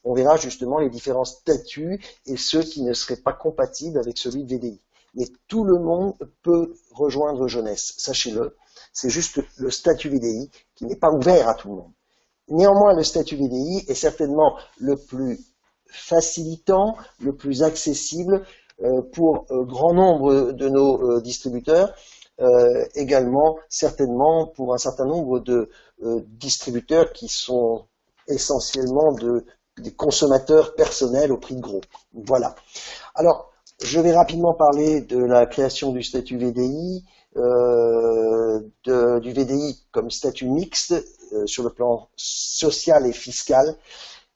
on verra justement les différents statuts et ceux qui ne seraient pas compatibles avec celui de VDI. Mais tout le monde peut rejoindre Jeunesse, sachez-le. C'est juste le statut VDI qui n'est pas ouvert à tout le monde. Néanmoins, le statut VDI est certainement le plus facilitant, le plus accessible pour grand nombre de nos distributeurs, également certainement pour un certain nombre de distributeurs qui sont essentiellement des consommateurs personnels au prix de gros. Voilà. Alors, je vais rapidement parler de la création du statut VDI, du VDI comme statut mixte sur le plan social et fiscal,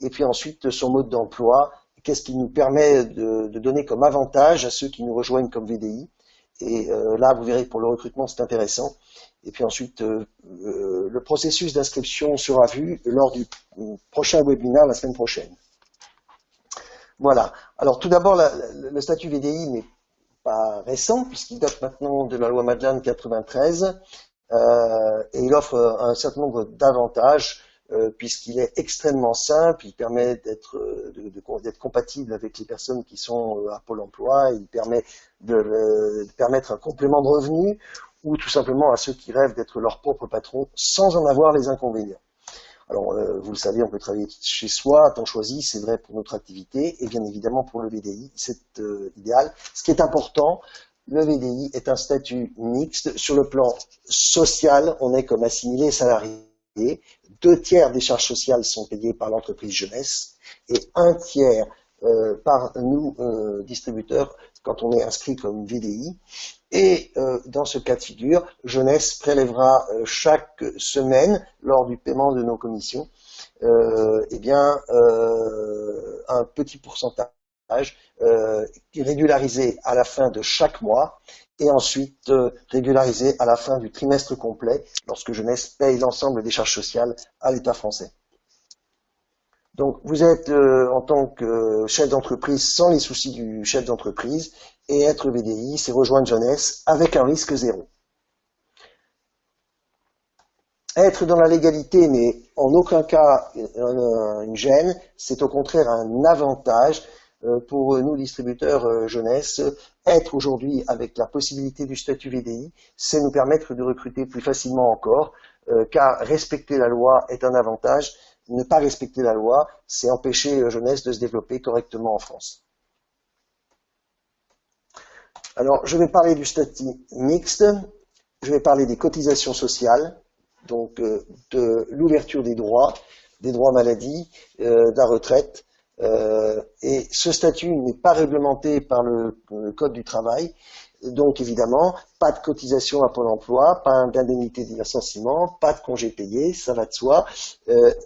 et puis ensuite son mode d'emploi, qu'est-ce qui nous permet de donner comme avantage à ceux qui nous rejoignent comme VDI. Et là, vous verrez, pour le recrutement, c'est intéressant. Et puis ensuite, le processus d'inscription sera vu lors du prochain webinaire la semaine prochaine. Voilà. Alors tout d'abord, le statut VDI n'est pas récent, puisqu'il date maintenant de la loi Madeleine 93, et il offre un certain nombre d'avantages, puisqu'il est extrêmement simple, il permet d'être compatible avec les personnes qui sont à Pôle emploi, il permet de permettre un complément de revenu, ou tout simplement à ceux qui rêvent d'être leur propre patron sans en avoir les inconvénients. Alors, vous le savez, on peut travailler chez soi, à temps choisi, c'est vrai pour notre activité, et bien évidemment pour le VDI, c'est idéal. Ce qui est important, le VDI est un statut mixte. Sur le plan social, on est comme assimilé salarié. 2/3 des charges sociales sont payées par l'entreprise Jeunesse et 1/3 par nous, distributeurs, quand on est inscrit comme VDI. Et dans ce cas de figure, Jeunesse prélèvera chaque semaine, lors du paiement de nos commissions, un petit pourcentage régularisé à la fin de chaque mois et ensuite régularisé à la fin du trimestre complet lorsque Jeunesse paye l'ensemble des charges sociales à l'État français. Donc vous êtes en tant que chef d'entreprise sans les soucis du chef d'entreprise, et être VDI, c'est rejoindre Jeunesse avec un risque zéro. Être dans la légalité, mais en aucun cas une gêne, c'est au contraire un avantage pour nous distributeurs Jeunesse. Être aujourd'hui avec la possibilité du statut VDI, c'est nous permettre de recruter plus facilement encore, car respecter la loi est un avantage. Ne pas respecter la loi, c'est empêcher Jeunesse de se développer correctement en France. Alors, je vais parler du statut mixte, je vais parler des cotisations sociales, donc de l'ouverture des droits maladie, de la retraite. Et ce statut n'est pas réglementé par le Code du travail. Donc évidemment, pas de cotisation à Pôle emploi, pas d'indemnité de licenciement, pas de congés payés, ça va de soi.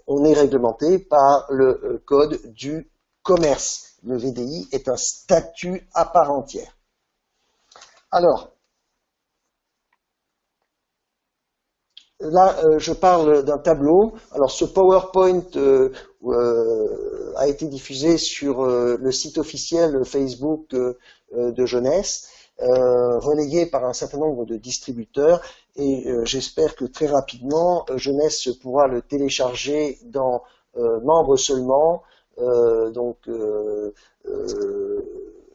On est réglementé par le Code du commerce. Le VDI est un statut à part entière. Alors, là, je parle d'un tableau. Alors, ce PowerPoint a été diffusé sur le site officiel Facebook de Jeunesse, relayé par un certain nombre de distributeurs, et j'espère que très rapidement Jeunesse pourra le télécharger dans membres seulement,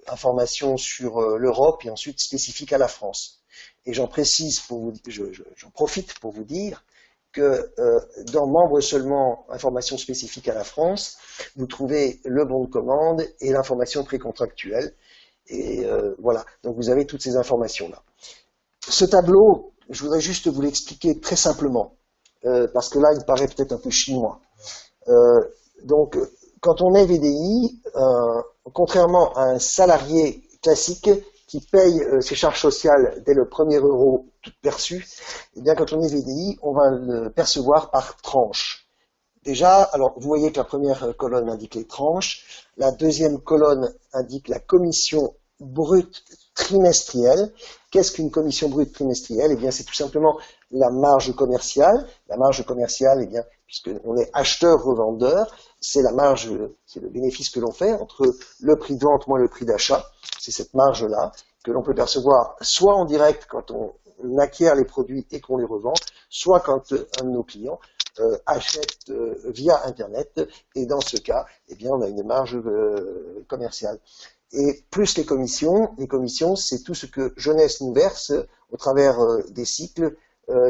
informations sur l'Europe et ensuite spécifiques à la France. Et j'en précise j'en profite pour vous dire que dans membres seulement, informations spécifiques à la France, vous trouvez le bon de commande et l'information précontractuelle. Et voilà, donc vous avez toutes ces informations-là. Ce tableau, je voudrais juste vous l'expliquer très simplement, parce que là, il paraît peut-être un peu chinois. Donc, quand on est VDI, contrairement à un salarié classique qui paye ses charges sociales dès le premier euro tout perçu, eh bien, quand on est VDI, on va le percevoir par tranche. Déjà, alors vous voyez que la première colonne indique les tranches, la deuxième colonne indique la commission brute trimestrielle. Qu'est-ce qu'une commission brute trimestrielle? Eh bien, c'est tout simplement la marge commerciale. La marge commerciale, eh bien, puisqu'on est acheteur-revendeur, c'est la marge, c'est le bénéfice que l'on fait entre le prix de vente moins le prix d'achat. C'est cette marge-là que l'on peut percevoir soit en direct quand on acquiert les produits et qu'on les revend, soit quand un de nos clients achètent via Internet, et dans ce cas, eh bien, on a une marge commerciale. Et plus les commissions, c'est tout ce que Jeunesse nous verse au travers des cycles.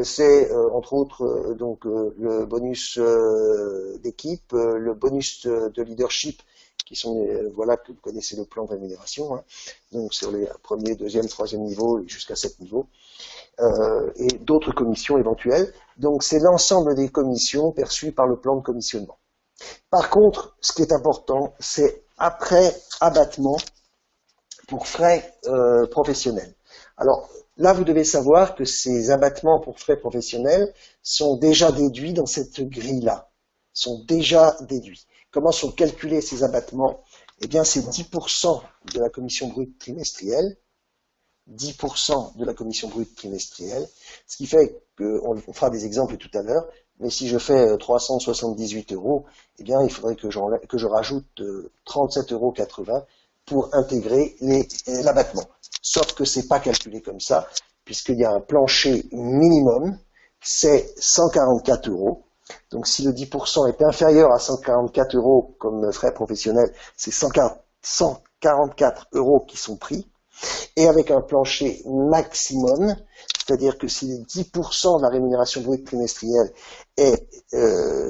C'est entre autres donc le bonus d'équipe, le bonus de leadership, qui sont voilà, que vous connaissez le plan de rémunération, hein, donc sur les premier, deuxième, troisième niveau jusqu'à 7 niveaux, et d'autres commissions éventuelles. Donc c'est l'ensemble des commissions perçues par le plan de commissionnement. Par contre, ce qui est important, c'est après abattement pour frais professionnels. Alors là, vous devez savoir que ces abattements pour frais professionnels sont déjà déduits dans cette grille-là, sont déjà déduits. Comment sont calculés ces abattements? Eh bien, c'est 10% de la commission brute trimestrielle, 10% de la commission brute trimestrielle, ce qui fait qu'on fera des exemples tout à l'heure, mais si je fais 378 €, eh bien, il faudrait que je rajoute 37,80 € pour intégrer l'abattement. Sauf que c'est pas calculé comme ça, puisqu'il y a un plancher minimum, c'est 144 €. Donc si le 10% est inférieur à 144 € comme frais professionnels, c'est 144 € qui sont pris. Et avec un plancher maximum, c'est-à-dire que si 10% de la rémunération brute trimestrielle est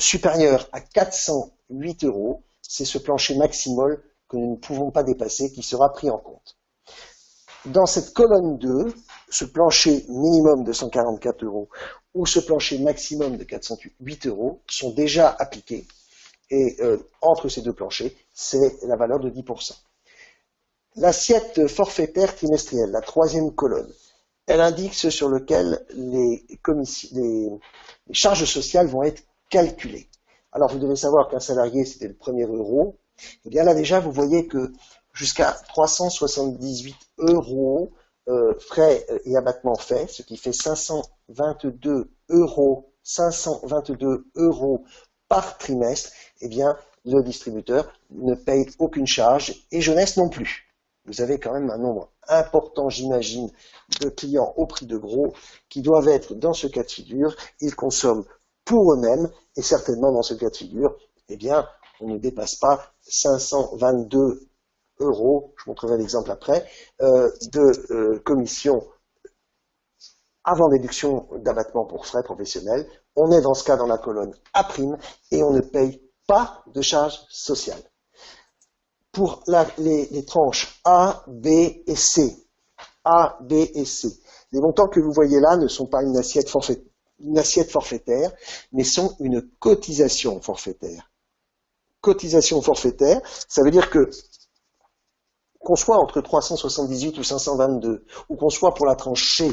supérieur à 408 €, c'est ce plancher maximum que nous ne pouvons pas dépasser qui sera pris en compte. Dans cette colonne 2, ce plancher minimum de 144 € ou ce plancher maximum de 408 € sont déjà appliqués. Et entre ces deux planchers, c'est la valeur de 10%. L'assiette forfaitaire trimestrielle, la troisième colonne, elle indique ce sur lequel les charges sociales vont être calculées. Alors vous devez savoir qu'un salarié, c'était le premier euro. Et bien là déjà, vous voyez que jusqu'à 378 € frais et abattements faits, ce qui fait 522 € par trimestre, eh bien, le distributeur ne paye aucune charge et Jeunesse non plus. Vous avez quand même un nombre important, j'imagine, de clients au prix de gros qui doivent être dans ce cas de figure. Ils consomment pour eux-mêmes et certainement dans ce cas de figure, eh bien, on ne dépasse pas 522 €, je montrerai l'exemple après, de commission avant déduction d'abattement pour frais professionnels. On est dans ce cas dans la colonne A' et on ne paye pas de charges sociales. Pour les tranches A, B et C, les montants que vous voyez là ne sont pas une assiette forfaitaire, mais sont une cotisation forfaitaire. Cotisation forfaitaire, ça veut dire que qu'on soit entre 378 ou 522, ou qu'on soit pour la tranche C,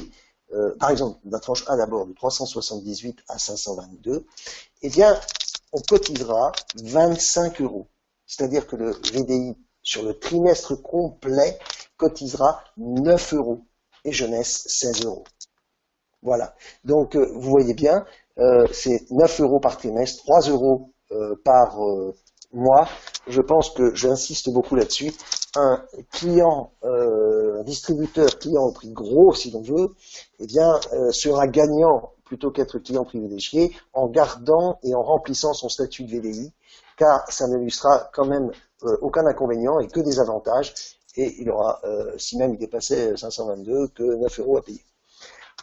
par exemple, la tranche A d'abord, de 378 à 522, eh bien, on cotisera 25 €. C'est-à-dire que le VDI, sur le trimestre complet, cotisera 9 € et Jeunesse 16 €. Voilà. Donc, vous voyez bien, c'est 9 € par trimestre, 3 € par mois. Je pense que j'insiste beaucoup là-dessus. Un client, un distributeur client au prix gros, si l'on veut, eh bien, sera gagnant plutôt qu'être client privilégié en gardant et en remplissant son statut de VDI, car ça ne lui sera quand même aucun inconvénient et que des avantages, et il aura, si même il dépassait 522, que 9 € à payer.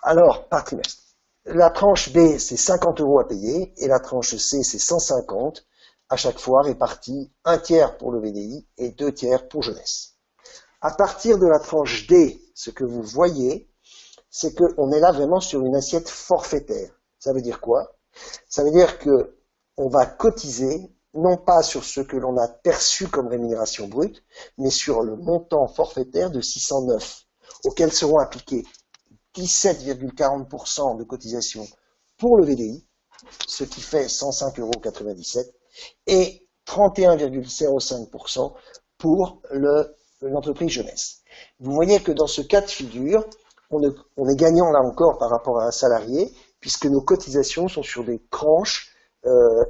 Alors, par trimestre. La tranche B, c'est 50 € à payer, et la tranche C, c'est 150, à chaque fois répartis 1 tiers pour le VDI et 2 tiers pour Jeunesse. À partir de la tranche D, ce que vous voyez, c'est qu'on est là vraiment sur une assiette forfaitaire. Ça veut dire quoi? Ça veut dire que on va cotiser non pas sur ce que l'on a perçu comme rémunération brute, mais sur le montant forfaitaire de 609, auquel seront appliqués 17,40% de cotisation pour le VDI, ce qui fait 105,97 € et 31,05% pour l'entreprise Jeunesse. Vous voyez que dans ce cas de figure, on est gagnant là encore par rapport à un salarié, puisque nos cotisations sont sur des tranches,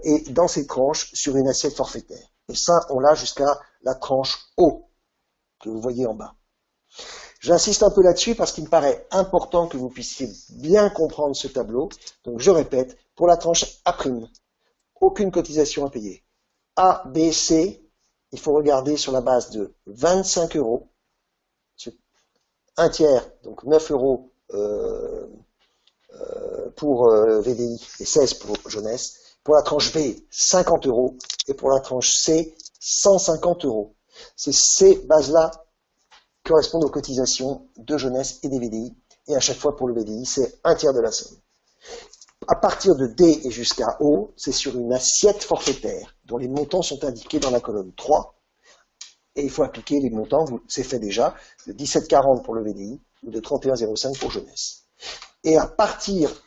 et dans ces tranches, sur une assiette forfaitaire. Et ça, on l'a jusqu'à la tranche O, que vous voyez en bas. J'insiste un peu là-dessus parce qu'il me paraît important que vous puissiez bien comprendre ce tableau. Donc je répète, pour la tranche A', aucune cotisation à payer. A, B, C, il faut regarder sur la base de 25 euros, un tiers, donc 9 euros pour VDI et 16 pour jeunesse. Pour la tranche B, 50 euros. Et pour la tranche C, 150 euros. C'est ces bases-là qui correspondent aux cotisations de jeunesse et des VDI. Et à chaque fois pour le VDI, c'est un tiers de la somme. À partir de D et jusqu'à O, c'est sur une assiette forfaitaire dont les montants sont indiqués dans la colonne 3. Et il faut appliquer les montants, c'est fait déjà, de 17,40 pour le VDI ou de 31,05 pour jeunesse. Et à partir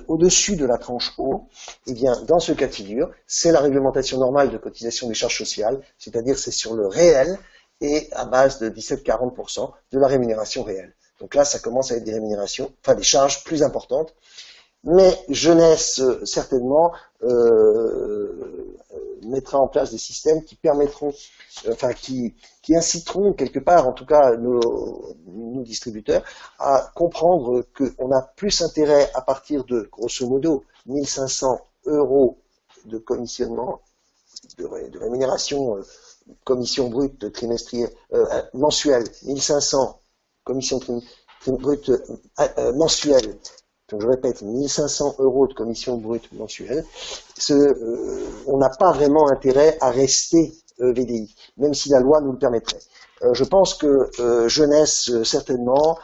au-dessus de la tranche O, eh bien, dans ce cas de figure, c'est la réglementation normale de cotisation des charges sociales, c'est-à-dire c'est sur le réel et à base de 17,40% de la rémunération réelle. Donc là, ça commence à être des rémunérations, enfin des charges plus importantes. Mais jeunesse, certainement, mettra en place des systèmes qui permettront, enfin qui inciteront quelque part, en tout cas nos distributeurs, à comprendre qu'on a plus intérêt à partir de, grosso modo, 1500 euros de commissionnement, de rémunération, commission brute trimestrielle, mensuelle, 1500 commission brute mensuelle. Donc je répète, 1500 euros de commission brute mensuelle, on n'a pas vraiment intérêt à rester VDI, même si la loi nous le permettrait. Je pense que jeunesse, certainement,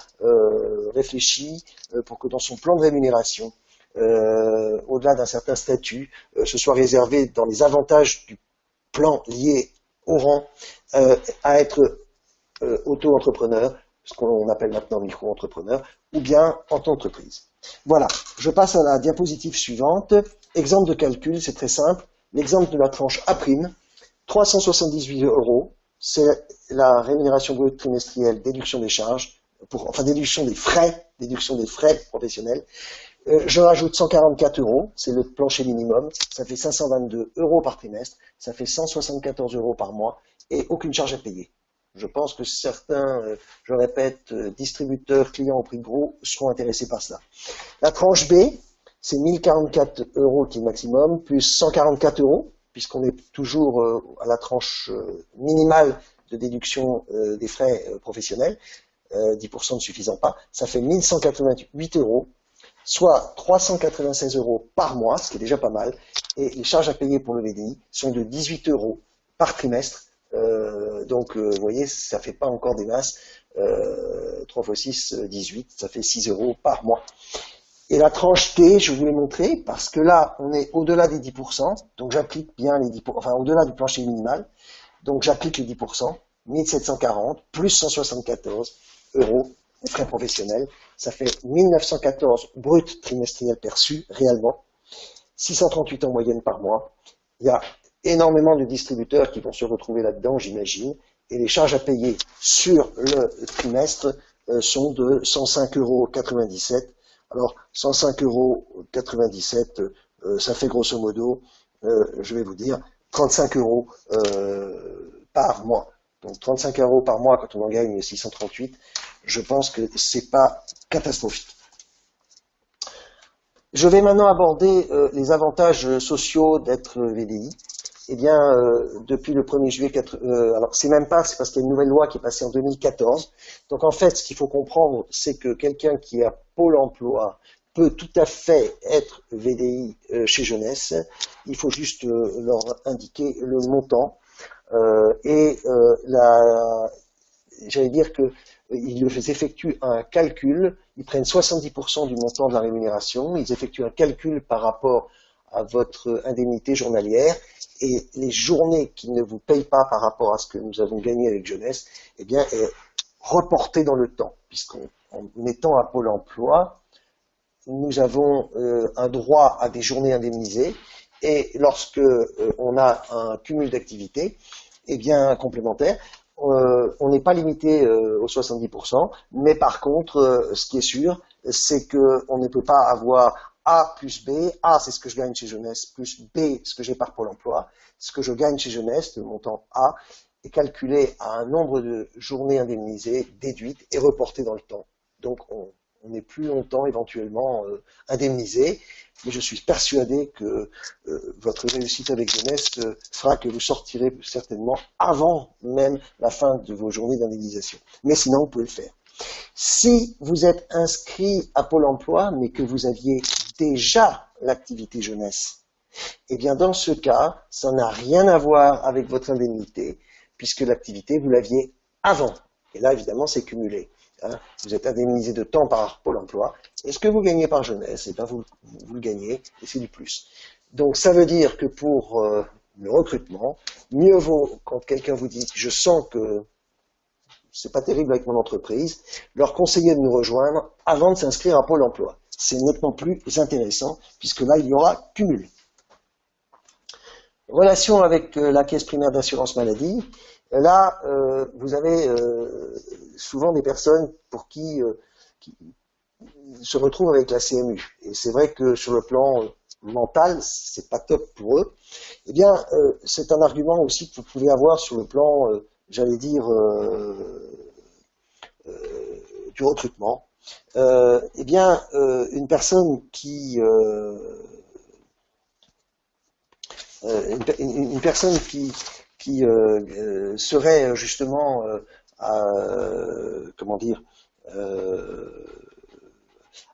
réfléchit pour que dans son plan de rémunération, au-delà d'un certain statut, ce soit réservé dans les avantages du plan lié au rang, à être auto-entrepreneur, ce qu'on appelle maintenant micro-entrepreneur, ou bien en entreprise. Voilà, je passe à la diapositive suivante. Exemple de calcul, c'est très simple. L'exemple de la tranche A', 378 euros, c'est la rémunération brute trimestrielle, déduction des charges, déduction des frais professionnels. Je rajoute 144 euros, c'est le plancher minimum, ça fait 522 euros par trimestre, ça fait 174 euros par mois et aucune charge à payer. Je pense que certains, je répète, distributeurs, clients au prix gros seront intéressés par cela. La tranche B, c'est 1044 euros qui est le maximum, plus 144 euros, puisqu'on est toujours à la tranche minimale de déduction des frais professionnels, 10% ne suffisant pas, ça fait 1188 euros, soit 396 euros par mois, ce qui est déjà pas mal, et les charges à payer pour le VDI sont de 18 euros par trimestre. Donc, vous voyez, ça fait pas encore des masses. 3 x 6, 18, ça fait 6 euros par mois. Et la tranche T, je vous l'ai montré, parce que là, on est au-delà des 10%, donc j'applique bien les 10%, enfin, au-delà du plancher minimal, donc j'applique les 10%, 1740, plus 174 euros de frais professionnels, ça fait 1914 brut trimestriels perçus, réellement, 638 en moyenne par mois. Il y a énormément de distributeurs qui vont se retrouver là-dedans, j'imagine, et les charges à payer sur le trimestre sont de 105,97 €. Alors, 105,97 €, ça fait grosso modo, je vais vous dire, 35 € par mois. Donc 35 € par mois quand on en gagne 638, je pense que c'est pas catastrophique. Je vais maintenant aborder les avantages sociaux d'être VDI. Eh bien, depuis le 1er juillet, alors c'est même pas, c'est parce qu'il y a une nouvelle loi qui est passée en 2014. Donc en fait, ce qu'il faut comprendre, c'est que quelqu'un qui est à Pôle emploi peut tout à fait être VDI chez Jeunesse. Il faut juste leur indiquer le montant. J'allais dire que ils effectuent un calcul, ils prennent 70% du montant de la rémunération, ils effectuent un calcul par rapport à votre indemnité journalière, et les journées qui ne vous payent pas par rapport à ce que nous avons gagné avec Jeunesse, eh bien, est reportée dans le temps, puisqu'en étant à Pôle emploi, nous avons un droit à des journées indemnisées, et lorsque on a un cumul d'activités, eh bien, complémentaire, on n'est pas limité aux 70%, mais par contre, ce qui est sûr, c'est qu'on ne peut pas avoir A plus B. A, c'est ce que je gagne chez Jeunesse, plus B, ce que j'ai par Pôle emploi. Ce que je gagne chez Jeunesse, le montant A, est calculé à un nombre de journées indemnisées, déduites et reportées dans le temps. Donc, on est plus longtemps éventuellement indemnisé, mais je suis persuadé que votre réussite avec Jeunesse fera que vous sortirez certainement avant même la fin de vos journées d'indemnisation. Mais sinon, vous pouvez le faire. Si vous êtes inscrit à Pôle emploi, mais que vous aviez déjà l'activité Jeunesse, eh bien dans ce cas, ça n'a rien à voir avec votre indemnité, puisque l'activité, vous l'aviez avant. Et là, évidemment, c'est cumulé. Hein. Vous êtes indemnisé de temps par Pôle emploi, et ce que vous gagnez par Jeunesse, eh bien, vous le gagnez, et c'est du plus. Donc ça veut dire que pour le recrutement, mieux vaut quand quelqu'un vous dit « je sens que c'est pas terrible avec mon entreprise », leur conseiller de nous rejoindre avant de s'inscrire à Pôle emploi. C'est nettement plus intéressant, puisque là, il y aura cumul. Relation avec la caisse primaire d'assurance maladie. Là, vous avez souvent des personnes pour qui se retrouvent avec la CMU. Et c'est vrai que sur le plan mental, c'est pas top pour eux. Eh bien, c'est un argument aussi que vous pouvez avoir sur le plan, j'allais dire, du recrutement. Eh bien, une personne qui serait justement comment dire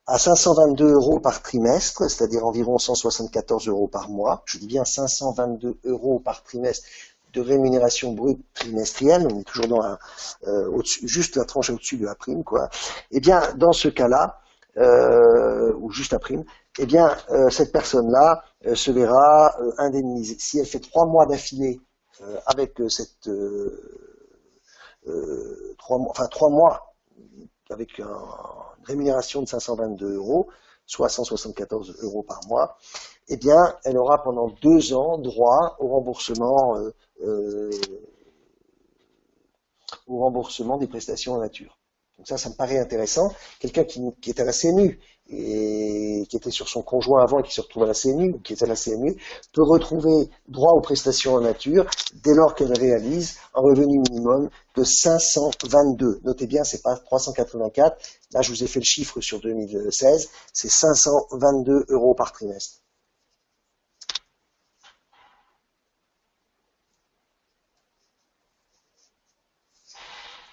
à 522 € par trimestre, c'est-à-dire environ 174 € par mois. Je dis bien 522 € par trimestre de rémunération brute trimestrielle. On est toujours dans juste la tranche au-dessus de la prime, quoi. Eh bien, dans ce cas-là, ou juste la prime, eh bien, cette personne-là se verra indemnisée. Si elle fait 3 mois d'affilée avec cette 3 mois avec une rémunération de 522 €, soit 174 € par mois, eh bien, elle aura pendant 2 ans droit au remboursement des prestations en nature. Donc ça me paraît intéressant. Quelqu'un qui est à la CMU et qui était sur son conjoint avant et qui se retrouve à la CMU, ou qui est à la CMU, peut retrouver droit aux prestations en nature dès lors qu'elle réalise un revenu minimum de 522. Notez bien, c'est pas 384. Là, je vous ai fait le chiffre sur 2016. C'est 522 € par trimestre.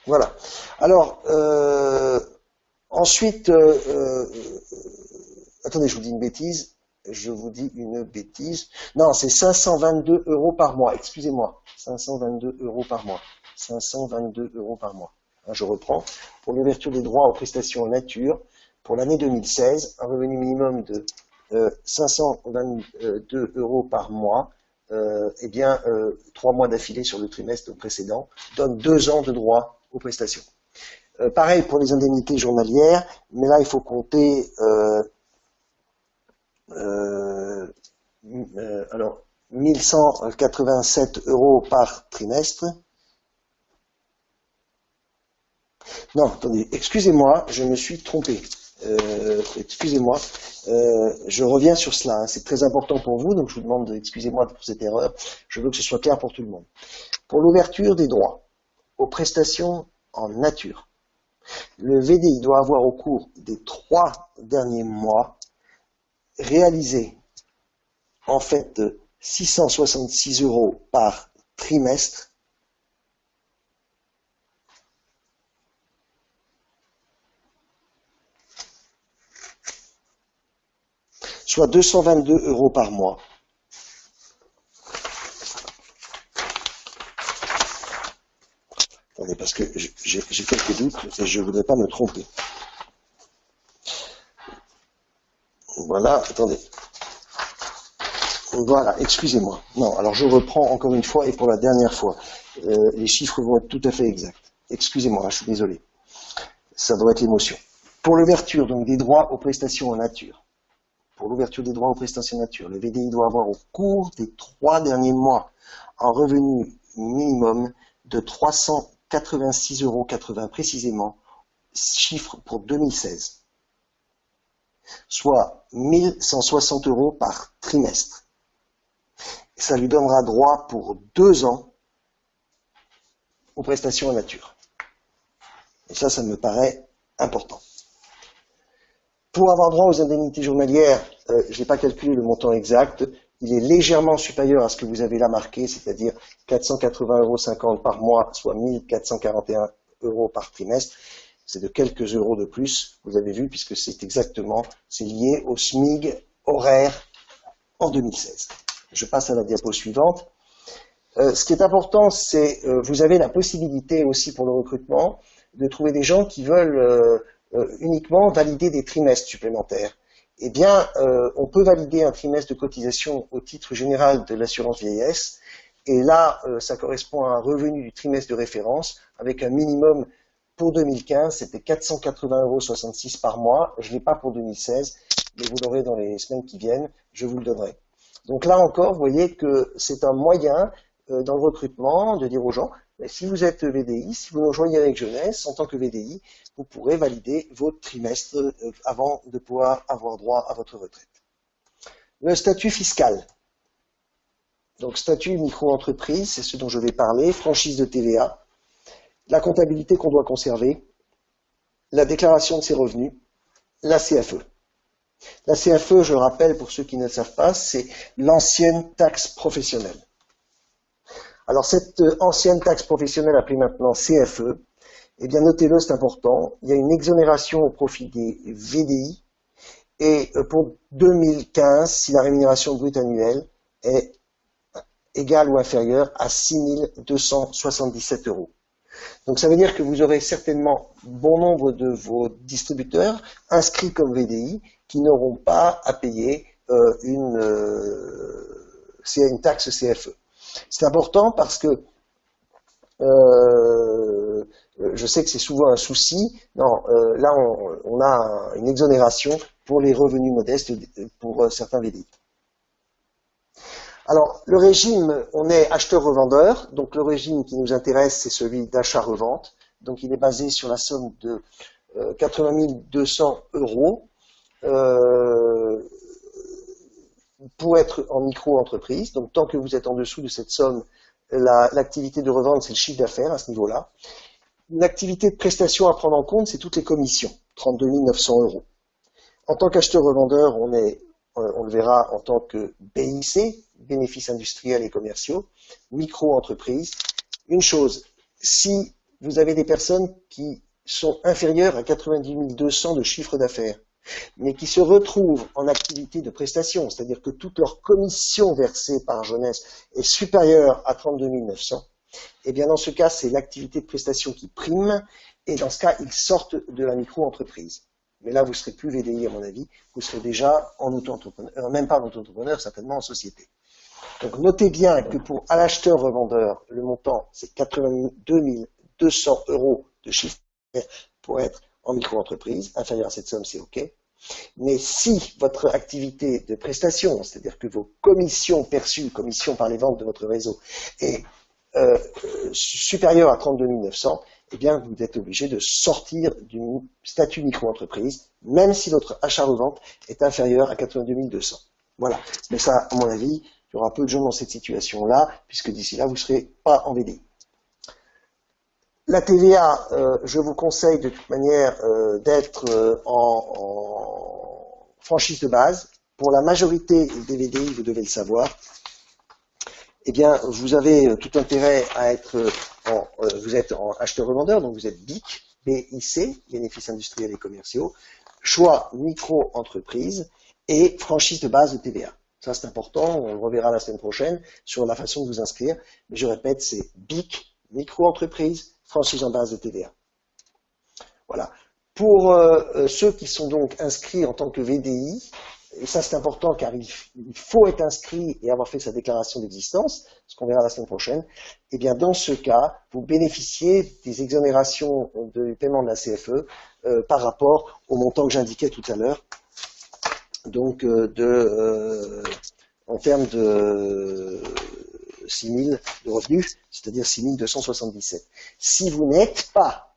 Voilà. Alors, ensuite, attendez, je vous dis une bêtise. Non, c'est 522 € par mois. Excusez-moi. 522 € par mois. 522 € par mois. Je reprends. Pour l'ouverture des droits aux prestations en nature, pour l'année 2016, un revenu minimum de 522 € par mois, eh bien, 3 mois d'affilée sur le trimestre précédent, donne 2 ans de droit aux prestations. Pareil pour les indemnités journalières, mais là il faut compter alors 1187 € par trimestre. Non, attendez, excusez-moi, je me suis trompé. Excusez-moi, je reviens sur cela, hein, c'est très important pour vous, donc je vous demande excusez-moi pour cette erreur, je veux que ce soit clair pour tout le monde. Pour l'ouverture des droits aux prestations en nature, le VDI doit avoir au cours des 3 derniers mois réalisé en fait 666 € par trimestre, soit 222 € par mois. Attendez, parce que j'ai quelques doutes et je ne voudrais pas me tromper. Voilà, attendez. Voilà, excusez-moi. Non, alors je reprends encore une fois et pour la dernière fois. Les chiffres vont être tout à fait exacts. Excusez-moi, je suis désolé. Ça doit être l'émotion. Pour l'ouverture donc des droits aux prestations en nature, le VDI doit avoir au cours des 3 derniers mois un revenu minimum de 386,80 € précisément, chiffre pour 2016. soit 1160 € par trimestre. Et ça lui donnera droit pour 2 ans aux prestations en nature. Et ça me paraît important. Pour avoir droit aux indemnités journalières, je n'ai pas calculé le montant exact, il est légèrement supérieur à ce que vous avez là marqué, c'est-à-dire 480,50 € par mois, soit 1441 € par trimestre. C'est de quelques euros de plus, vous avez vu, puisque c'est lié au SMIG horaire en 2016. Je passe à la diapo suivante. Ce qui est important, c'est vous avez la possibilité aussi pour le recrutement de trouver des gens qui veulent uniquement valider des trimestres supplémentaires. Eh bien, on peut valider un trimestre de cotisation au titre général de l'assurance vieillesse, et là, ça correspond à un revenu du trimestre de référence, avec un minimum pour 2015, c'était 480,66 € par mois. Je ne l'ai pas pour 2016, mais vous l'aurez dans les semaines qui viennent, je vous le donnerai. Donc là encore, vous voyez que c'est un moyen dans le recrutement de dire aux gens, si vous êtes VDI, si vous nous rejoignez avec Jeunesse, en tant que VDI, vous pourrez valider votre trimestre avant de pouvoir avoir droit à votre retraite. Le statut fiscal. Donc statut micro-entreprise, c'est ce dont je vais parler, franchise de TVA, la comptabilité qu'on doit conserver, la déclaration de ses revenus, la CFE. La CFE, je le rappelle pour ceux qui ne le savent pas, c'est l'ancienne taxe professionnelle. Alors cette ancienne taxe professionnelle appelée maintenant CFE, eh bien notez-le, c'est important, il y a une exonération au profit des VDI et pour 2015, si la rémunération brute annuelle est égale ou inférieure à 6 277 €. Donc ça veut dire que vous aurez certainement bon nombre de vos distributeurs inscrits comme VDI qui n'auront pas à payer une taxe CFE. C'est important parce que je sais que c'est souvent un souci. Non, là on a une exonération pour les revenus modestes pour certains VDI. Alors, le régime, on est acheteur-revendeur, donc le régime qui nous intéresse, c'est celui d'achat-revente. Donc, il est basé sur la somme de 80 200 € pour être en micro-entreprise. Donc, tant que vous êtes en dessous de cette somme, l'activité de revente, c'est le chiffre d'affaires à ce niveau-là. L'activité de prestation à prendre en compte, c'est toutes les commissions, 32 900 €. En tant qu'acheteur-revendeur, on le verra en tant que BIC, bénéfices industriels et commerciaux, micro-entreprise. Une chose, si vous avez des personnes qui sont inférieures à 90 200 de chiffre d'affaires, mais qui se retrouvent en activité de prestation, c'est-à-dire que toute leur commission versée par Jeunesse est supérieure à 32 900, eh bien dans ce cas, c'est l'activité de prestation qui prime, et dans ce cas, ils sortent de la micro-entreprise. Mais là, vous ne serez plus VDI à mon avis, vous serez déjà en auto-entrepreneur, même pas en auto-entrepreneur, certainement en société. Donc notez bien que pour un acheteur-revendeur, le montant c'est 82 200 € de chiffre d'affaires pour être en micro-entreprise, inférieur à cette somme c'est OK. Mais si votre activité de prestation, c'est-à-dire que vos commissions perçues, commissions par les ventes de votre réseau, est supérieure à 32 900, eh bien, vous êtes obligé de sortir du statut micro-entreprise, même si votre achat-revente est inférieur à 82 200. Voilà. Mais ça, à mon avis, il y aura peu de gens dans cette situation-là, puisque d'ici là, vous ne serez pas en VDI. La TVA, je vous conseille de toute manière d'être en franchise de base. Pour la majorité des VDI, vous devez le savoir. Eh bien, vous avez tout intérêt à être vous êtes en acheteur-revendeur, donc vous êtes BIC, BIC, bénéfices industriels et commerciaux, choix micro-entreprise et franchise de base de TVA. Ça, c'est important, on le reverra la semaine prochaine sur la façon de vous inscrire. Mais je répète, c'est BIC, micro-entreprise, franchise en base de TVA. Voilà. Pour ceux qui sont donc inscrits en tant que VDI, et ça c'est important car il faut être inscrit et avoir fait sa déclaration d'existence, ce qu'on verra la semaine prochaine, et bien dans ce cas, vous bénéficiez des exonérations du paiement de la CFE par rapport au montant que j'indiquais tout à l'heure, donc en termes de 6 000 de revenus, c'est-à-dire 6 277. Si vous n'êtes pas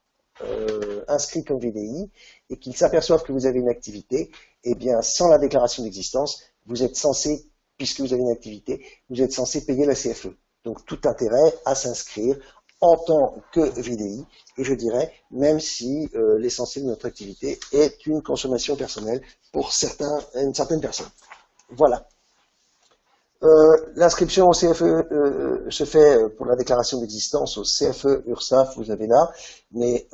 inscrit comme VDI et qu'ils s'aperçoivent que vous avez une activité, eh bien, sans la déclaration d'existence, vous êtes censé, puisque vous avez une activité, vous êtes censé payer la CFE. Donc, tout intérêt à s'inscrire en tant que VDI, et je dirais, même si l'essentiel de notre activité est une consommation personnelle pour une certaine personne. Voilà. L'inscription au CFE se fait pour la déclaration d'existence au CFE URSSAF, vous avez là, mais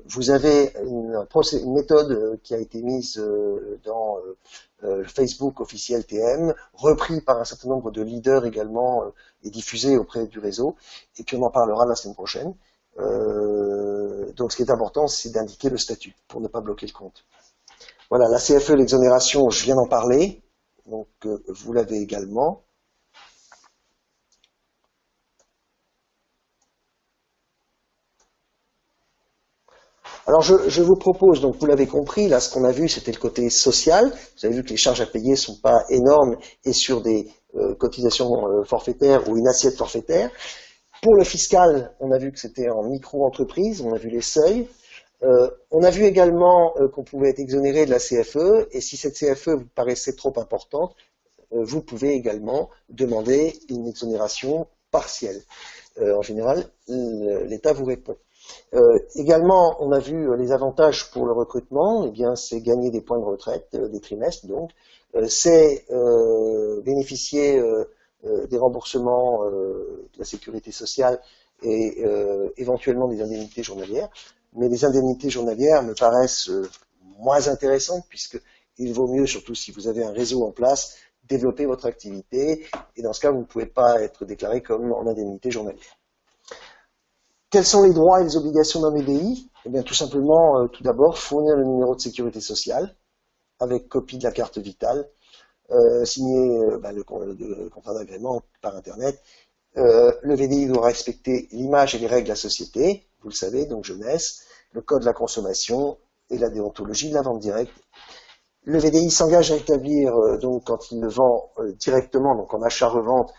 vous avez une méthode qui a été mise dans Facebook officiel TM, repris par un certain nombre de leaders également et diffusé auprès du réseau, et puis on en parlera la semaine prochaine. Donc ce qui est important, c'est d'indiquer le statut pour ne pas bloquer le compte. Voilà, la CFE, l'exonération, je viens d'en parler. Donc, vous l'avez également. Alors, je vous propose, donc vous l'avez compris, là, ce qu'on a vu, c'était le côté social. Vous avez vu que les charges à payer ne sont pas énormes et sur des cotisations forfaitaires ou une assiette forfaitaire. Pour le fiscal, on a vu que c'était en micro-entreprise, on a vu les seuils. On a vu également qu'on pouvait être exonéré de la CFE, et si cette CFE vous paraissait trop importante, vous pouvez également demander une exonération partielle. En général, l'État vous répond. Également, on a vu les avantages pour le recrutement, eh bien, c'est gagner des points de retraite, des trimestres, donc, c'est bénéficier des remboursements de la sécurité sociale et éventuellement des indemnités journalières. Mais les indemnités journalières me paraissent moins intéressantes puisque il vaut mieux, surtout si vous avez un réseau en place, développer votre activité et dans ce cas, vous ne pouvez pas être déclaré comme en indemnité journalière. Quels sont les droits et les obligations d'un VDI? Eh bien, tout simplement, tout d'abord, fournir le numéro de sécurité sociale avec copie de la carte vitale, signer le contrat d'agrément par Internet. Le VDI doit respecter l'image et les règles de la société, vous le savez, donc jeunesse, le code de la consommation et la déontologie de la vente directe. Le VDI s'engage à établir, donc quand il le vend directement, donc en achat-revente,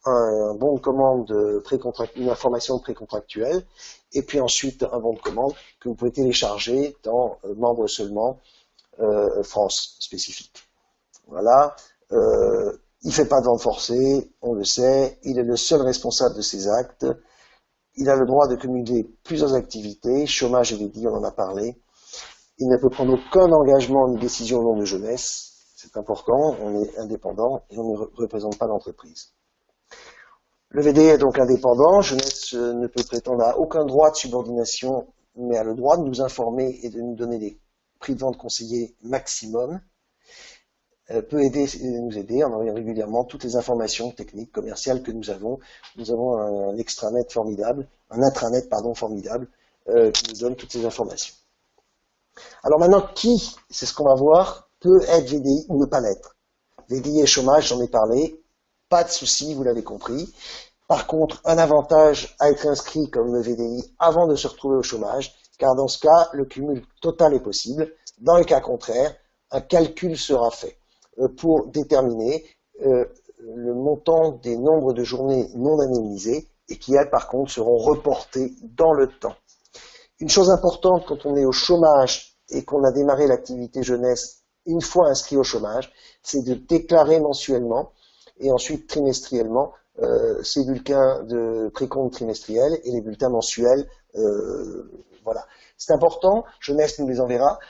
un bon de commande une information précontractuelle, et puis ensuite un bon de commande que vous pouvez télécharger dans Membres seulement, France spécifique. Voilà. Il ne fait pas de vente forcée, on le sait, il est le seul responsable de ses actes, il a le droit de cumuler plusieurs activités, chômage et VDI, on en a parlé, il ne peut prendre aucun engagement ni décision au nom de jeunesse, c'est important, on est indépendant et on ne représente pas l'entreprise. Le VDI est donc indépendant, jeunesse ne peut prétendre à aucun droit de subordination, mais a le droit de nous informer et de nous donner des prix de vente conseillés maximum, peut nous aider en envoyant régulièrement toutes les informations techniques, commerciales que nous avons. Nous avons un intranet formidable, formidable, qui nous donne toutes ces informations. Alors maintenant, qui, c'est ce qu'on va voir, peut être VDI ou ne pas l'être? VDI et chômage, j'en ai parlé, pas de souci, vous l'avez compris. Par contre, un avantage à être inscrit comme VDI avant de se retrouver au chômage, car dans ce cas, le cumul total est possible. Dans le cas contraire, un calcul sera fait pour déterminer le montant des nombres de journées non indemnisées et qui, elles, par contre, seront reportées dans le temps. Une chose importante quand on est au chômage et qu'on a démarré l'activité jeunesse une fois inscrit au chômage, c'est de déclarer mensuellement et ensuite trimestriellement ces bulletins de précompte trimestriel et les bulletins mensuels. Voilà. C'est important, jeunesse nous les enverra,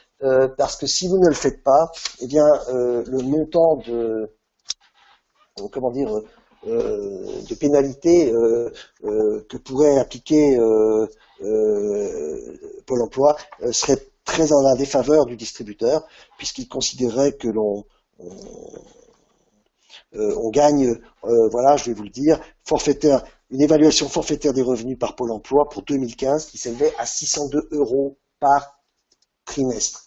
parce que si vous ne le faites pas, eh bien le montant de de pénalité que pourrait appliquer Pôle emploi serait très en la défaveur du distributeur, puisqu'il considérerait que on gagne, voilà, je vais vous le dire, une évaluation forfaitaire des revenus par Pôle emploi pour 2015 qui s'élevait à 602 € par trimestre.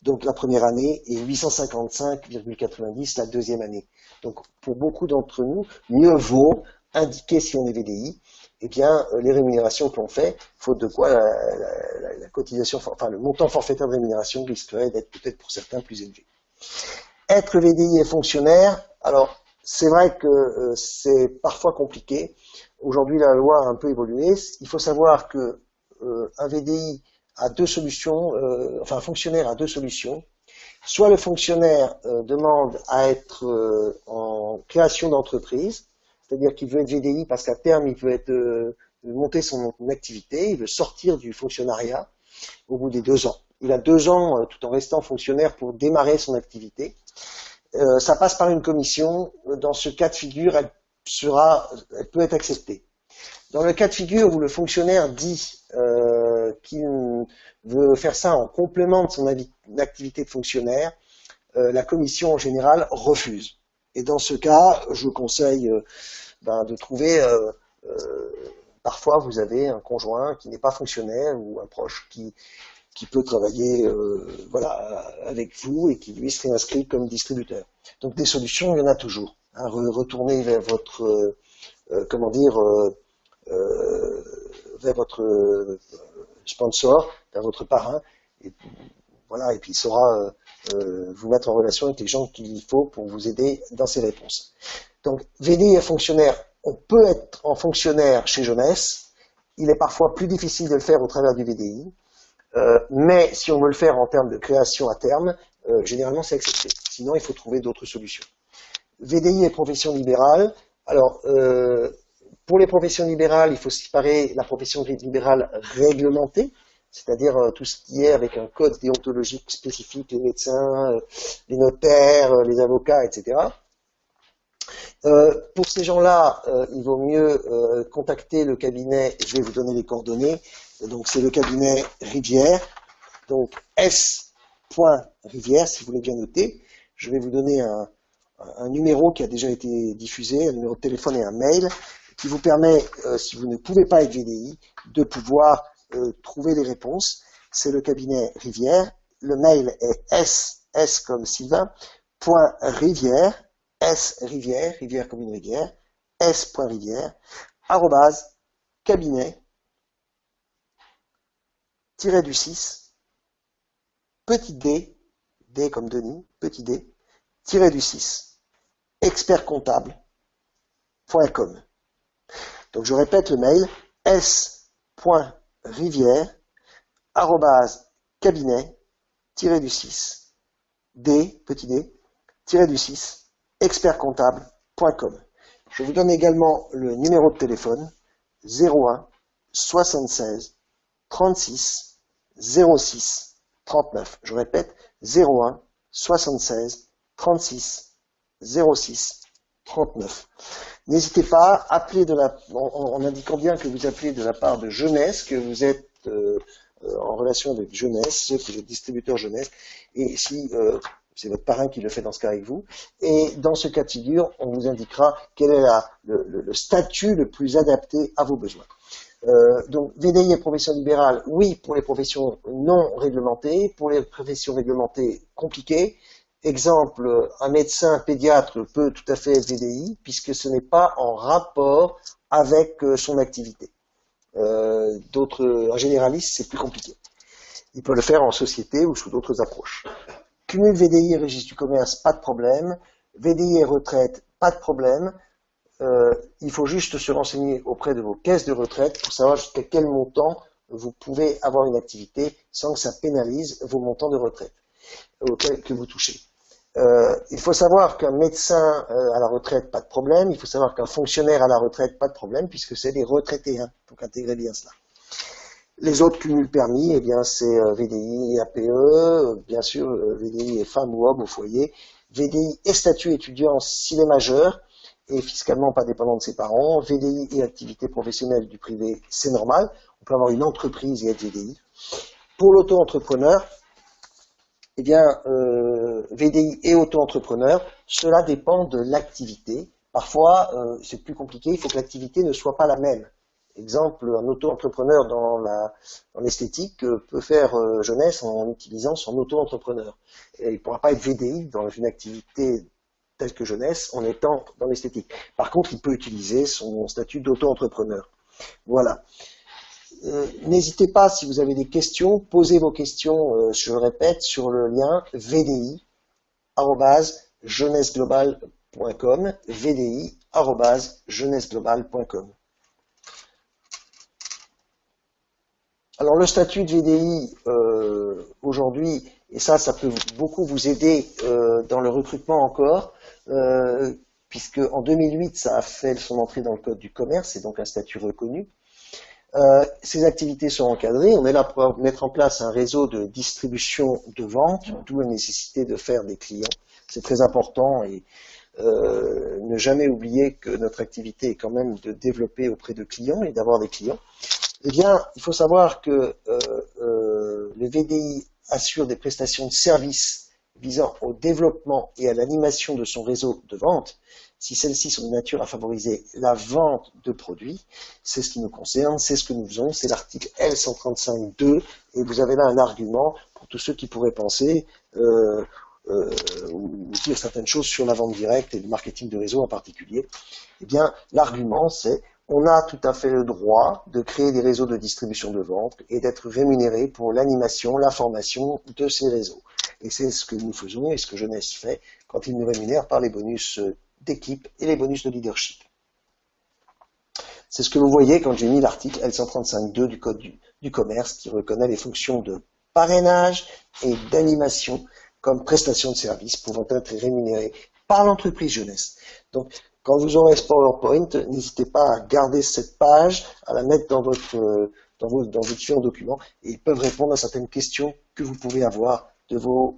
Donc la première année et 855,90 la deuxième année. Donc pour beaucoup d'entre nous, mieux vaut indiquer si on est VDI, eh bien les rémunérations que l'on fait, faute de quoi la cotisation, enfin le montant forfaitaire de rémunération risquerait d'être peut-être pour certains plus élevé. Être VDI et fonctionnaire, alors c'est vrai que c'est parfois compliqué. Aujourd'hui la loi a un peu évolué. Il faut savoir que un VDI a deux solutions, enfin un fonctionnaire a deux solutions. Soit le fonctionnaire demande à être en création d'entreprise, c'est-à-dire qu'il veut être VDI parce qu'à terme, il veut monter son activité, il veut sortir du fonctionnariat au bout des 2 ans. Il a 2 ans tout en restant fonctionnaire pour démarrer son activité. Ça passe par une commission. Dans ce cas de figure, elle peut être acceptée. Dans le cas de figure où le fonctionnaire dit qu'il veut faire ça en complément de son activité de fonctionnaire, la commission en général refuse. Et dans ce cas, je vous conseille de trouver, parfois vous avez un conjoint qui n'est pas fonctionnaire ou un proche qui peut travailler avec vous et qui lui serait inscrit comme distributeur. Donc des solutions, il y en a toujours. Hein, retournez vers votre vers votre sponsor, vers votre parrain, et puis il saura vous mettre en relation avec les gens qu'il faut pour vous aider dans ces réponses. Donc VDI et fonctionnaire, on peut être en fonctionnaire chez Jeunesse, il est parfois plus difficile de le faire au travers du VDI, mais si on veut le faire en termes de création à terme, généralement c'est accepté. Sinon, il faut trouver d'autres solutions. VDI et profession libérale. Alors, pour les professions libérales, il faut séparer la profession libérale réglementée, c'est-à-dire tout ce qui est avec un code déontologique spécifique, les médecins, les notaires, les avocats, etc. Pour ces gens-là, il vaut mieux contacter le cabinet, je vais vous donner les coordonnées, donc c'est le cabinet Rivière, donc s.rivière, si vous voulez bien noter. Je vais vous donner un numéro qui a déjà été diffusé, un numéro de téléphone et un mail, qui vous permet, si vous ne pouvez pas être VDI, de pouvoir trouver les réponses. C'est le cabinet Rivière. Le mail est s comme Sylvain, .rivière, rivière comme une rivière, s.rivière, cabinet, du 6, petit d comme Denis, petit d, du 6, expertcomptable.com. Donc je répète le mail, s.rivière, cabinet, du 6, petit d, du 6, expertcomptable.com. Je vous donne également le numéro de téléphone 01 76 36 06 39. Je répète 01 76 36 06 39. N'hésitez pas à appeler en indiquant bien que vous appelez de la part de Jeunesse, que vous êtes en relation avec Jeunesse, que vous êtes distributeur Jeunesse, et si c'est votre parrain qui le fait dans ce cas avec vous, et dans ce cas de figure, on vous indiquera quel est le statut le plus adapté à vos besoins. Donc VDI et profession libérale, oui pour les professions non réglementées, pour les professions réglementées compliquées. Exemple, un médecin pédiatre peut tout à fait être VDI puisque ce n'est pas en rapport avec son activité. Un généraliste, c'est plus compliqué. Il peut le faire en société ou sous d'autres approches. Cumul VDI et registre du commerce, pas de problème. VDI et retraite, pas de problème. Il faut juste se renseigner auprès de vos caisses de retraite pour savoir jusqu'à quel montant vous pouvez avoir une activité sans que ça pénalise vos montants de retraite auxquels que vous touchez. Il faut savoir qu'un médecin à la retraite, pas de problème. Il faut savoir qu'un fonctionnaire à la retraite, pas de problème, puisque c'est des retraités. Hein. Donc intégrez bien cela. Les autres cumuls permis, eh bien c'est VDI et APE, bien sûr VDI et femme ou homme au foyer, VDI et statut étudiant s'il est majeur et fiscalement pas dépendant de ses parents, VDI et activité professionnelle du privé, c'est normal. On peut avoir une entreprise et être VDI. Pour l'auto-entrepreneur, eh bien, VDI et auto-entrepreneur, cela dépend de l'activité. Parfois, c'est plus compliqué, il faut que l'activité ne soit pas la même. Exemple, un auto-entrepreneur dans l'esthétique peut faire Jeunesse en utilisant son auto-entrepreneur. Et il ne pourra pas être VDI dans une activité telle que Jeunesse en étant dans l'esthétique. Par contre, il peut utiliser son statut d'auto-entrepreneur. Voilà. N'hésitez pas, si vous avez des questions, posez vos questions, je le répète, sur le lien vdi@jeunesseglobal.com, vdi@jeunesseglobal.com. Alors le statut de VDI aujourd'hui, et ça peut beaucoup vous aider dans le recrutement encore, puisque en 2008 ça a fait son entrée dans le code du commerce, et donc un statut reconnu. Ces activités sont encadrées, on est là pour mettre en place un réseau de distribution de vente, d'où la nécessité de faire des clients. C'est très important et ne jamais oublier que notre activité est quand même de développer auprès de clients et d'avoir des clients. Eh bien, il faut savoir que le VDI assure des prestations de services visant au développement et à l'animation de son réseau de vente, si celles-ci sont de nature à favoriser la vente de produits. C'est ce qui nous concerne, c'est ce que nous faisons, c'est l'article L135.2, et vous avez là un argument pour tous ceux qui pourraient penser ou dire certaines choses sur la vente directe et le marketing de réseau en particulier. Eh bien, l'argument, c'est on a tout à fait le droit de créer des réseaux de distribution de vente et d'être rémunéré pour l'animation, la formation de ces réseaux. Et c'est ce que nous faisons et ce que Jeunesse fait quand il nous rémunère par les bonus d'équipe et les bonus de leadership. C'est ce que vous voyez quand j'ai mis l'article L135.2 du Code du commerce qui reconnaît les fonctions de parrainage et d'animation comme prestation de service pouvant être rémunérées par l'entreprise Jeunesse. Donc, quand vous aurez ce PowerPoint, n'hésitez pas à garder cette page, à la mettre dans vos différents documents, et ils peuvent répondre à certaines questions que vous pouvez avoir de vos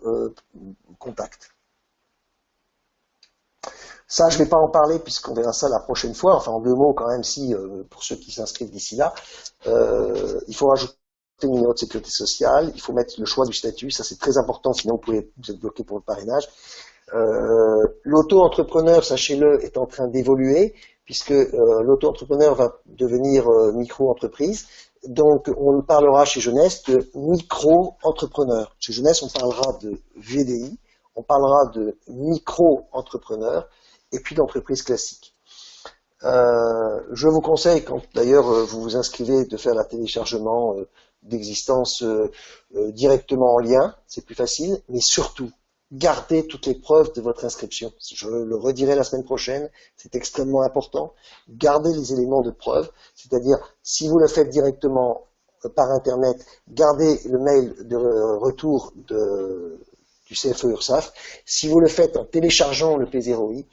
contacts. Ça, je ne vais pas en parler puisqu'on verra ça la prochaine fois. Enfin, en 2 mots quand même, si pour ceux qui s'inscrivent d'ici là, il faut rajouter le numéro de sécurité sociale, il faut mettre le choix du statut, ça c'est très important, sinon vous êtes bloqué pour le parrainage. L'auto-entrepreneur, sachez-le, est en train d'évoluer puisque l'auto-entrepreneur va devenir micro-entreprise. Donc, on parlera chez Jeunesse de micro-entrepreneur. Chez Jeunesse, on parlera de VDI, on parlera de micro-entrepreneur et puis d'entreprise classique. Je vous conseille, quand d'ailleurs vous vous inscrivez, de faire la téléchargement d'existence directement en lien, c'est plus facile, mais surtout, gardez toutes les preuves de votre inscription. Je le redirai la semaine prochaine, c'est extrêmement important. Gardez les éléments de preuve, c'est-à-dire si vous le faites directement par Internet, gardez le mail de retour du CFE URSSAF. Si vous le faites en téléchargeant le P0I,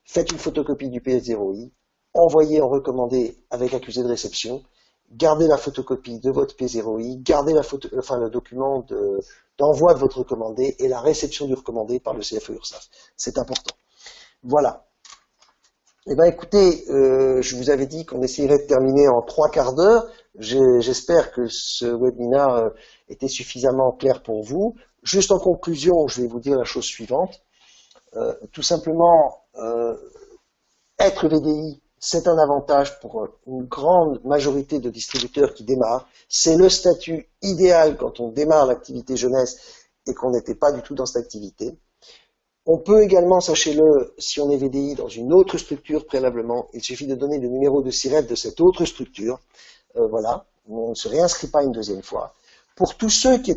faites une photocopie du P0I, envoyez en recommandé avec accusé de réception, gardez la photocopie de votre P0I, gardez le document d'envoi de votre recommandé et la réception du recommandé par le CFE URSSAF. C'est important. Voilà. Eh bien, écoutez, je vous avais dit qu'on essayerait de terminer en 3/4 d'heure. J'espère que ce webinaire était suffisamment clair pour vous. Juste en conclusion, je vais vous dire la chose suivante. Tout simplement, être VDI, c'est un avantage pour une grande majorité de distributeurs qui démarrent. C'est le statut idéal quand on démarre l'activité jeunesse et qu'on n'était pas du tout dans cette activité. On peut également, sachez-le, si on est VDI dans une autre structure préalablement, il suffit de donner le numéro de SIRET de cette autre structure. Voilà, on ne se réinscrit pas une deuxième fois. Pour tous ceux qui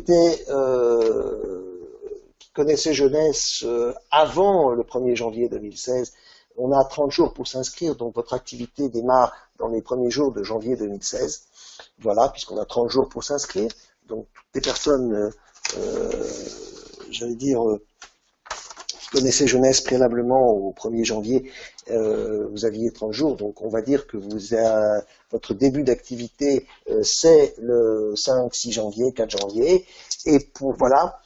connaissaient Jeunesse avant le 1er janvier 2016, on a 30 jours pour s'inscrire, donc votre activité démarre dans les premiers jours de janvier 2016. Voilà, puisqu'on a 30 jours pour s'inscrire. Donc toutes les personnes, j'allais dire, qui connaissaient Jeunesse préalablement au 1er janvier, vous aviez 30 jours. Donc on va dire que votre début d'activité, c'est le 5, 6 janvier, 4 janvier. Et voilà.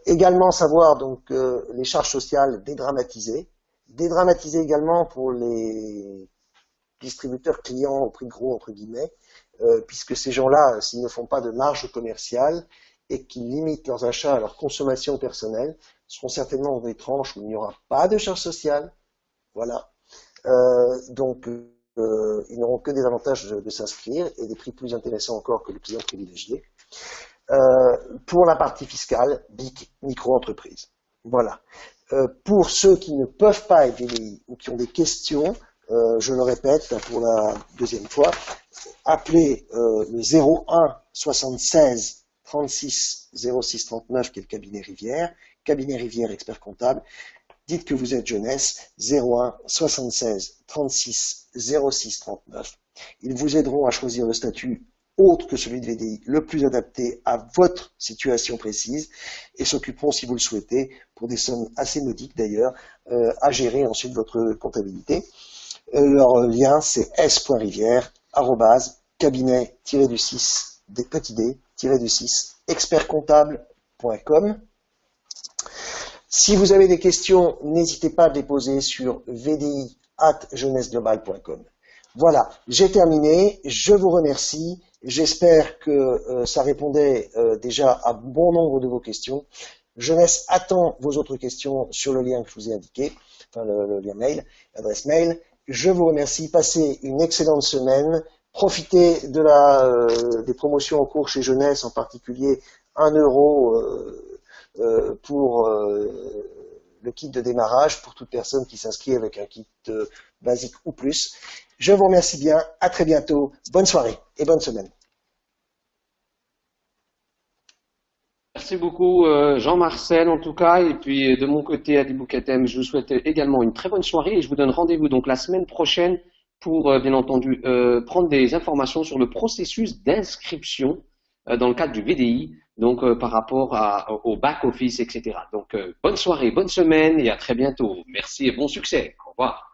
Également savoir donc les charges sociales dédramatisées. Dédramatiser également pour les distributeurs clients au prix de gros, entre guillemets, puisque ces gens-là, s'ils ne font pas de marge commerciale et qu'ils limitent leurs achats à leur consommation personnelle, seront certainement dans des tranches où il n'y aura pas de charge sociale. Voilà. Donc, ils n'auront que des avantages de s'inscrire et des prix plus intéressants encore que le client privilégié. Pour la partie fiscale, micro-entreprise. Voilà. Pour ceux qui ne peuvent pas être VDI ou qui ont des questions, je le répète pour la deuxième fois, appelez le 01 76 36 06 39 qui est le cabinet Rivière expert comptable. Dites que vous êtes Jeunesse, 01 76 36 06 39. Ils vous aideront à choisir le statut autre que celui de VDI, le plus adapté à votre situation précise, et s'occuperont, si vous le souhaitez, pour des sommes assez modiques d'ailleurs, à gérer ensuite votre comptabilité. Leur lien, c'est s.rivière, cabinet-du-6, des petits d-du-6, expertcomptable.com. Si vous avez des questions, n'hésitez pas à les poser sur vdi@jeunesseglobal.com. Voilà, j'ai terminé, je vous remercie, j'espère que ça répondait déjà à bon nombre de vos questions. Jeunesse attend vos autres questions sur le lien que je vous ai indiqué, enfin le lien mail, l'adresse mail. Je vous remercie, passez une excellente semaine, profitez des promotions en cours chez Jeunesse, en particulier 1 euro pour le kit de démarrage pour toute personne qui s'inscrit avec un kit basique ou plus. Je vous remercie bien, à très bientôt, bonne soirée et bonne semaine. Merci beaucoup Jean-Marcel en tout cas, et puis de mon côté Adi Boukatem, je vous souhaite également une très bonne soirée et je vous donne rendez-vous donc la semaine prochaine pour bien entendu prendre des informations sur le processus d'inscription dans le cadre du VDI, donc par rapport au back-office, etc. Donc bonne soirée, bonne semaine et à très bientôt. Merci et bon succès. Au revoir.